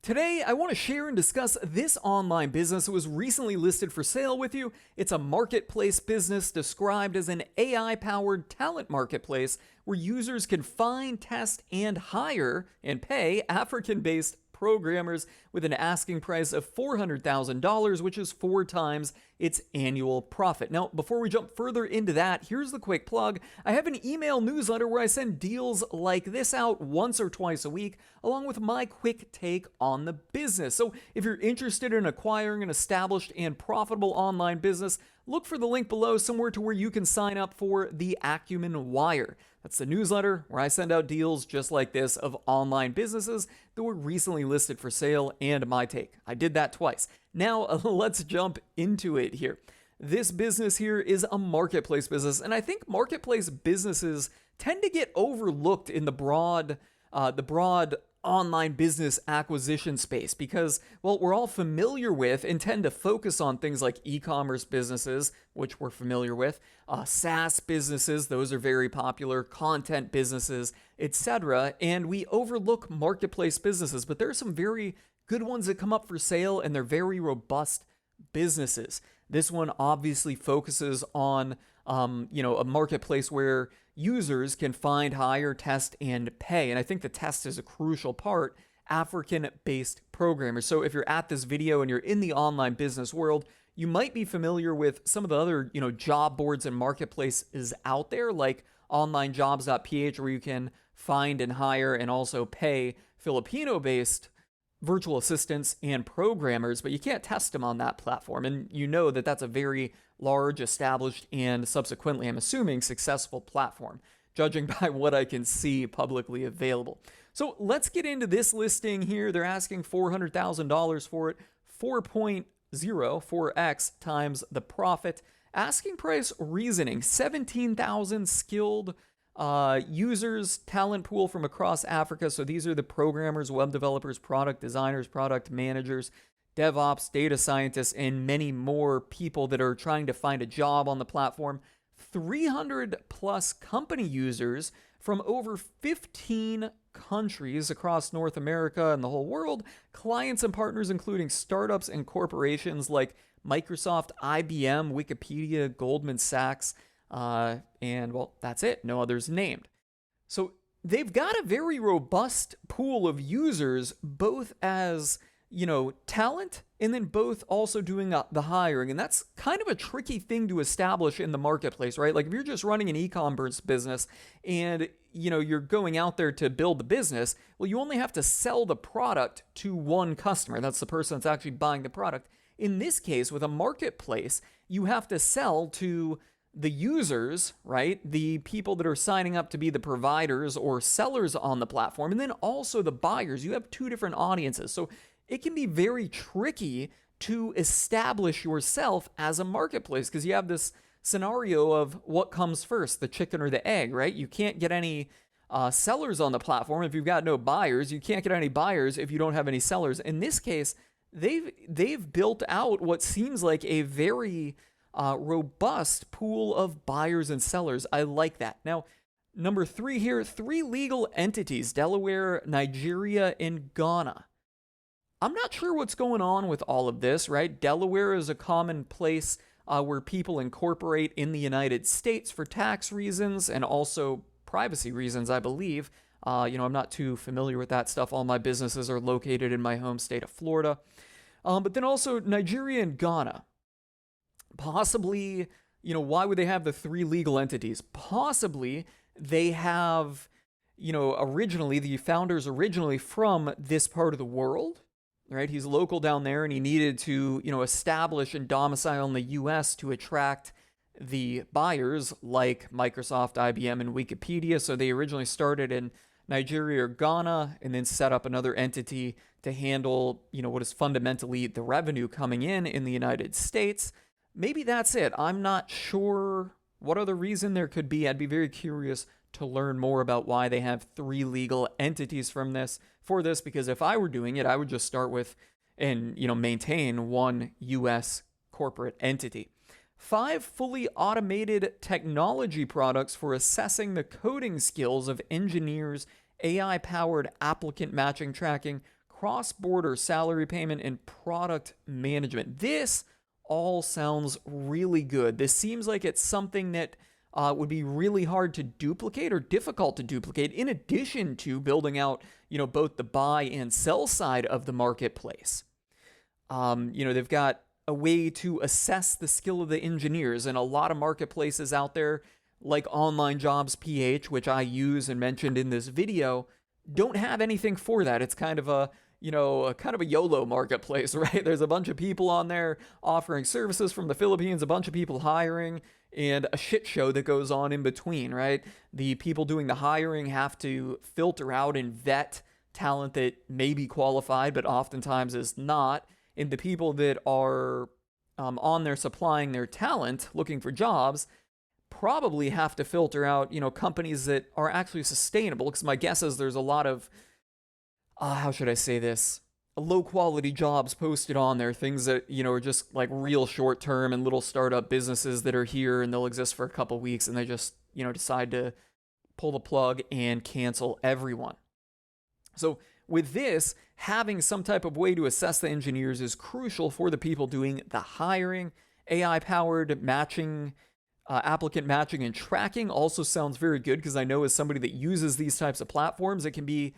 Today, I want to share and discuss this online business that was recently listed for sale with you. It's a marketplace business described as an AI-powered talent marketplace where users can find, test, and hire and pay African-based programmers with an asking price of $400,000, which is 4 times its annual profit. Now, before we jump further into that, here's the quick plug. I have an email newsletter where I send deals like this out once or twice a week, along with my quick take on the business. So if you're interested in acquiring an established and profitable online business, look for the link below somewhere to where you can sign up for the Acumen Wire. That's the newsletter where I send out deals just like this of online businesses that were recently listed for sale and my take. I did that twice. Now let's jump into it here. This business here is a marketplace business, and I think marketplace businesses tend to get overlooked in the broad online business acquisition space because, well, we're all familiar with and tend to focus on things like e-commerce businesses, which we're familiar with, SaaS businesses, those are very popular, content businesses, etc. And we overlook marketplace businesses, but there are some very good ones that come up for sale and they're very robust businesses. This one obviously focuses on a marketplace where users can find, hire, test, and pay. And I think the test is a crucial part, African-based programmers. So if you're at this video and you're in the online business world, you might be familiar with some of the other, job boards and marketplaces out there, like onlinejobs.ph, where you can find and hire and also pay Filipino-based virtual assistants and programmers, but you can't test them on that platform. And you know that that's a very large, established, and subsequently, I'm assuming, successful platform, judging by what I can see publicly available. So let's get into this listing here. They're asking $400,000 for it, 4.04x times the profit. Asking price reasoning, 17,000 skilled users, talent pool from across Africa. So these are the programmers, web developers, product designers, product managers, DevOps, data scientists, and many more people that are trying to find a job on the platform. 300 plus company users from over 15 countries across North America and the whole world. Clients and partners including startups and corporations like Microsoft, IBM, Wikipedia, Goldman Sachs, and well, that's it. No others named. So they've got a very robust pool of users, both as talent, and then both also doing the hiring. And that's kind of a tricky thing to establish in the marketplace, right? Like if you're just running an e-commerce business and, you're going out there to build the business, well, you only have to sell the product to one customer. That's the person that's actually buying the product. In this case, with a marketplace, you have to sell to the users, right? The people that are signing up to be the providers or sellers on the platform, and then also the buyers. You have 2 different audiences. So it can be very tricky to establish yourself as a marketplace because you have this scenario of what comes first, the chicken or the egg, right? You can't get any sellers on the platform if you've got no buyers. You can't get any buyers if you don't have any sellers. In this case, they've built out what seems like a very robust pool of buyers and sellers. I like that. Now, number 3 here, 3 legal entities, Delaware, Nigeria, and Ghana. I'm not sure what's going on with all of this, right? Delaware is a common place where people incorporate in the United States for tax reasons and also privacy reasons, I believe. I'm not too familiar with that stuff. All my businesses are located in my home state of Florida. But then also Nigeria and Ghana. Possibly, why would they have the 3 legal entities? Possibly they have, originally, the founders originally from this part of the world. Right, he's local down there, and he needed to, establish and domicile in the U.S. to attract the buyers like Microsoft, IBM, and Wikipedia. So they originally started in Nigeria or Ghana, and then set up another entity to handle, what is fundamentally the revenue coming in the United States. Maybe that's it. I'm not sure what other reason there could be. I'd be very curious to learn more about why they have 3 legal entities for this, because if I were doing it, I would just start with and maintain 1 U.S. corporate entity. 5 fully automated technology products for assessing the coding skills of engineers, AI-powered applicant matching tracking, cross-border salary payment, and product management. This all sounds really good. This seems like it's something that would be really hard to duplicate or difficult to duplicate, in addition to building out, both the buy and sell side of the marketplace. They've got a way to assess the skill of the engineers, and a lot of marketplaces out there, like Online Jobs PH, which I use and mentioned in this video, don't have anything for that. It's kind of a YOLO marketplace, right? There's a bunch of people on there offering services from the Philippines, a bunch of people hiring, and a shit show that goes on in between, right? The people doing the hiring have to filter out and vet talent that may be qualified, but oftentimes is not. And the people that are on there supplying their talent, looking for jobs, probably have to filter out, companies that are actually sustainable. Because my guess is there's a lot of, how should I say this? Low quality jobs posted on there, things that, are just like real short term and little startup businesses that are here and they'll exist for a couple weeks and they just, decide to pull the plug and cancel everyone. So with this, having some type of way to assess the engineers is crucial for the people doing the hiring. AI-powered matching, applicant matching and tracking also sounds very good, because I know as somebody that uses these types of platforms, it can be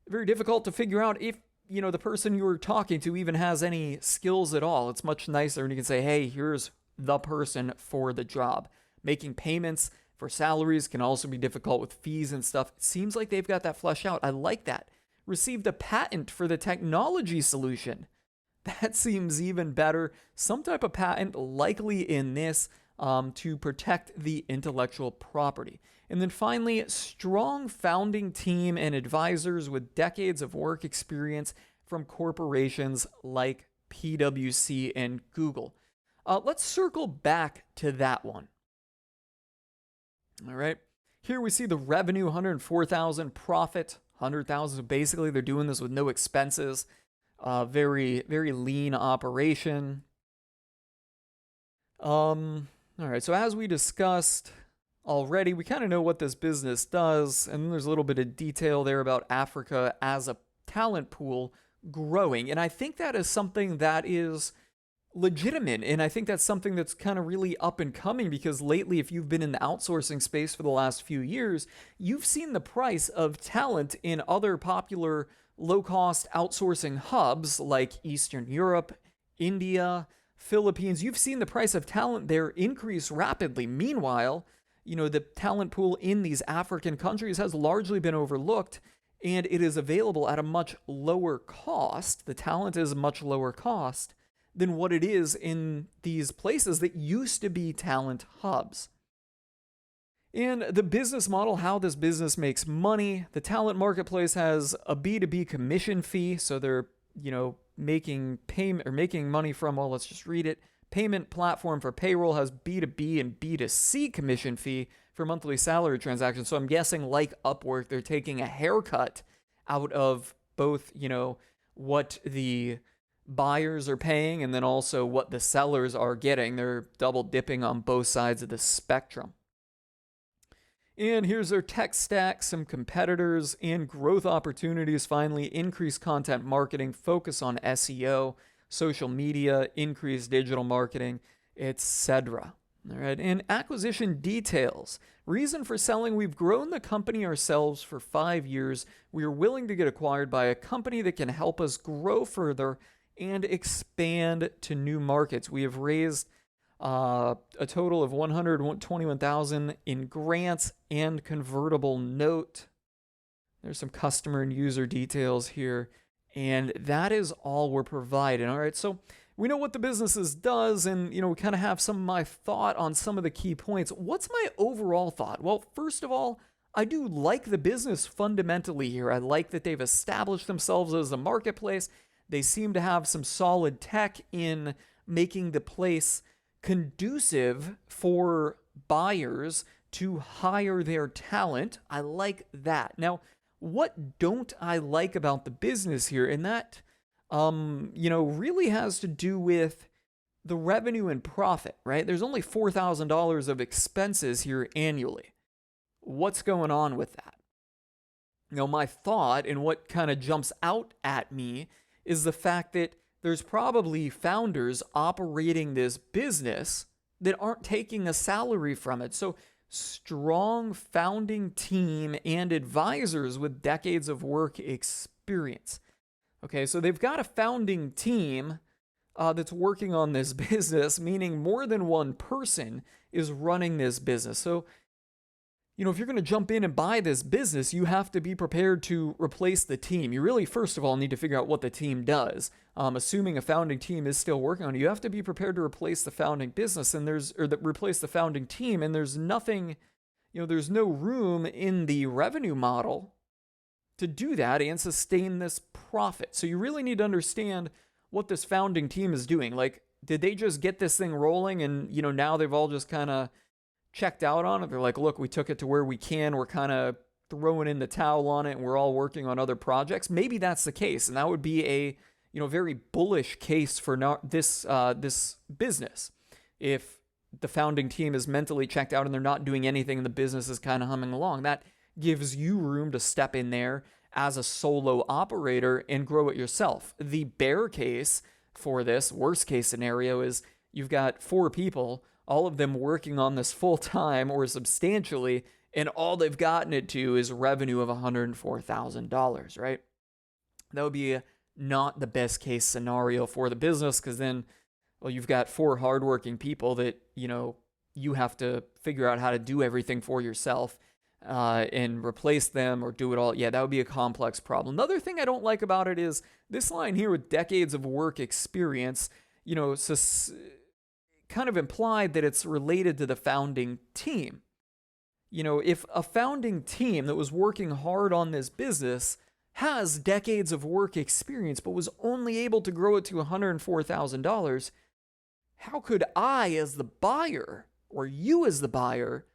very difficult to figure out if, the person you were talking to even has any skills at all. It's much nicer when you can say, hey, here's the person for the job. Making payments for salaries can also be difficult with fees and stuff. It seems like they've got that fleshed out. I like that. Received a patent for the technology solution. That seems even better. Some type of patent likely in this to protect the intellectual property. And then finally, strong founding team and advisors with decades of work experience from corporations like PwC and Google. Let's circle back to that one. All right. Here we see the revenue, 104,000, profit, 100,000. So basically, they're doing this with no expenses. Very, very lean operation. All right. So as we discussed already, we kind of know what this business does, and then there's a little bit of detail there about Africa as a talent pool growing. And I think that is something that is legitimate, and I think that's something that's kind of really up and coming, because lately, if you've been in the outsourcing space for the last few years, you've seen the price of talent in other popular low-cost outsourcing hubs like Eastern Europe, India, Philippines. You've seen the price of talent there increase rapidly. Meanwhile, the talent pool in these African countries has largely been overlooked, and it is available at a much lower cost. The talent is much lower cost than what it is in these places that used to be talent hubs. And the business model, how this business makes money, the talent marketplace has a B2B commission fee, so they're, making payment or making money from, well, let's just read it. Payment platform for payroll has B2B and B2C commission fee for monthly salary transactions. So I'm guessing, like Upwork, they're taking a haircut out of both, what the buyers are paying and then also what the sellers are getting. They're double dipping on both sides of the spectrum. And here's their tech stack, some competitors and growth opportunities. Finally, increased content marketing, focus on SEO, social media, increased digital marketing, etc. All right, and acquisition details. Reason for selling: we've grown the company ourselves for 5 years. We are willing to get acquired by a company that can help us grow further and expand to new markets. We have raised a total of $121,000 in grants and convertible note. There's some customer and user details here. And that is all we're providing. All right, so we know what the business does, and we kind of have some of my thought on some of the key points. What's my overall thought? Well, first of all, I do like the business fundamentally here. I like that they've established themselves as a marketplace. They seem to have some solid tech in making the place conducive for buyers to hire their talent. I like that. Now, what don't I like about the business here? And that, really has to do with the revenue and profit, right? There's only $4,000 of expenses here annually. What's going on with that? My thought and what kind of jumps out at me is the fact that there's probably founders operating this business that aren't taking a salary from it. So, strong founding team and advisors with decades of work experience. Okay, so they've got a founding team that's working on this business, meaning more than one person is running this business. So, if you're going to jump in and buy this business, you have to be prepared to replace the team. You really, first of all, need to figure out what the team does. Assuming a founding team is still working on it, you have to be prepared to replace the founding business replace the founding team. And there's nothing, there's no room in the revenue model to do that and sustain this profit. So you really need to understand what this founding team is doing. Like, did they just get this thing rolling and, now they've all just kind of checked out on it? They're like, look, we took it to where we can. We're kind of throwing in the towel on it and we're all working on other projects. Maybe that's the case. And that would be a, very bullish case for this business. If the founding team is mentally checked out and they're not doing anything and the business is kind of humming along, that gives you room to step in there as a solo operator and grow it yourself. The bear case for this, worst case scenario, is you've got 4 people, all of them working on this full time or substantially, and all they've gotten it to is revenue of $104,000, right? That would be not the best case scenario for the business, because then, well, you've got 4 hardworking people that, you have to figure out how to do everything for yourself and replace them or do it all. Yeah, that would be a complex problem. Another thing I don't like about it is this line here with decades of work experience, kind of implied that it's related to the founding team. If a founding team that was working hard on this business has decades of work experience but was only able to grow it to $104,000, how could I as the buyer, or you as the buyer,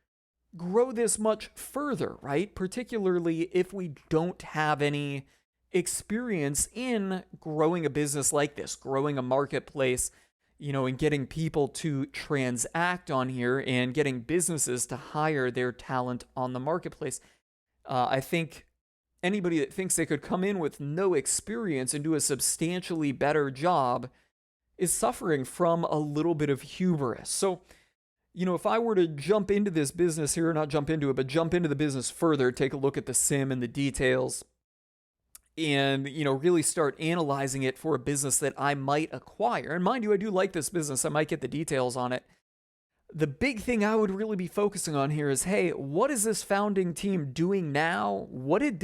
grow this much further, right? Particularly if we don't have any experience in growing a business like this, growing a marketplace, and getting people to transact on here and getting businesses to hire their talent on the marketplace. I think anybody that thinks they could come in with no experience and do a substantially better job is suffering from a little bit of hubris. So, if I were to jump into this business here, not jump into it, but jump into the business further, take a look at the sim and the details, and, really start analyzing it for a business that I might acquire. And mind you, I do like this business. I might get the details on it. The big thing I would really be focusing on here is, hey, what is this founding team doing now? What did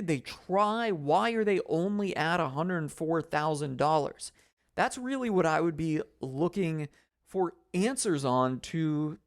they try? Why are they only at $104,000? That's really what I would be looking for answers on to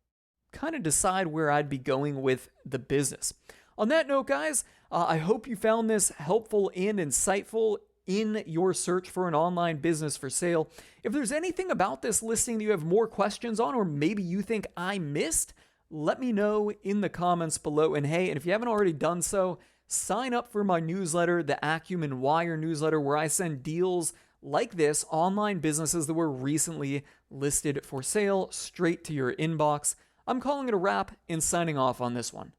kind of decide where I'd be going with the business. On that note, guys, I hope you found this helpful and insightful in your search for an online business for sale. If there's anything about this listing that you have more questions on, or maybe you think I missed, let me know in the comments below. And hey, and if you haven't already done so, sign up for my newsletter, the Acumen Wire newsletter, where I send deals like this, online businesses that were recently listed for sale, straight to your inbox. I'm calling it a wrap and signing off on this one.